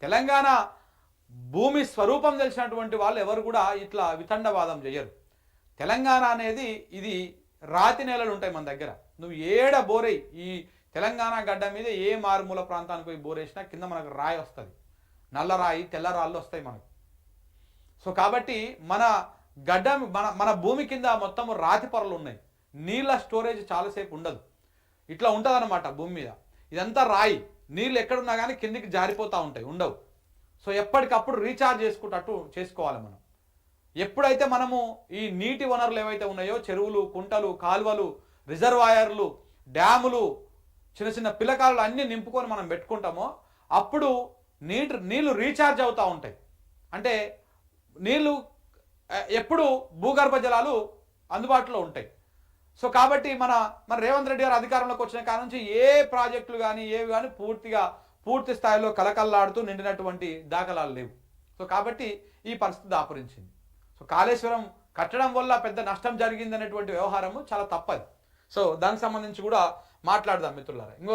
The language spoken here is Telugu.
తెలంగాణ భూమి స్వరూపం తెలిసినటువంటి వాళ్ళు ఎవరు కూడా ఇట్లా వితండవాదం చేయరు. తెలంగాణ అనేది ఇది రాతి నేలలు ఉంటాయి మన దగ్గర. నువ్వు ఏడ బోరై ఈ తెలంగాణ గడ్డ మీద ఏ మారుమూల ప్రాంతానికి పోయి బోరేసినా కింద మనకు రాయి వస్తుంది, నల్ల రాయి తెల్ల రాళ్ళు వస్తాయి మనకు. సో కాబట్టి మన గడ్డ మన భూమి కింద మొత్తం రాతి పొరలు ఉన్నాయి. నీళ్ళ స్టోరేజ్ చాలాసేపు ఉండదు, ఇట్లా ఉంటుంది అన్నమాట భూమి మీద. ఇదంతా రాయి, నీళ్ళు ఎక్కడున్నా కానీ కిందికి జారిపోతూ ఉంటాయి, ఉండవు. సో ఎప్పటికప్పుడు రీఛార్జ్ చేసుకుంటూ చేసుకోవాలి మనం. ఎప్పుడైతే మనము ఈ నీటి వనరులు ఏవైతే ఉన్నాయో, చెరువులు, కుంటలు, కాలువలు, రిజర్వాయర్లు, డ్యాములు, చిన్న చిన్న పిలకాలు అన్నీ నింపుకొని మనం పెట్టుకుంటామో అప్పుడు నీళ్ళు రీఛార్జ్ అవుతూ ఉంటాయి. అంటే నీళ్ళు ఎప్పుడు భూగర్భ జలాలు అందుబాటులో ఉంటాయి. సో కాబట్టి మన రేవంత్ రెడ్డి గారు అధికారంలోకి వచ్చిన కాడ నుంచి ఏ ప్రాజెక్టులు కానీ ఏవి కానీ పూర్తి స్థాయిలో కలకల్లాడుతూ నిండినటువంటి దాఖలాలు లేవు. సో కాబట్టి ఈ పరిస్థితి దాపురించింది. సో కాళేశ్వరం కట్టడం వల్ల పెద్ద నష్టం జరిగిందనేటువంటి వ్యవహారము చాలా తప్పది. సో దానికి సంబంధించి కూడా మాట్లాడదాం మిత్రులారా.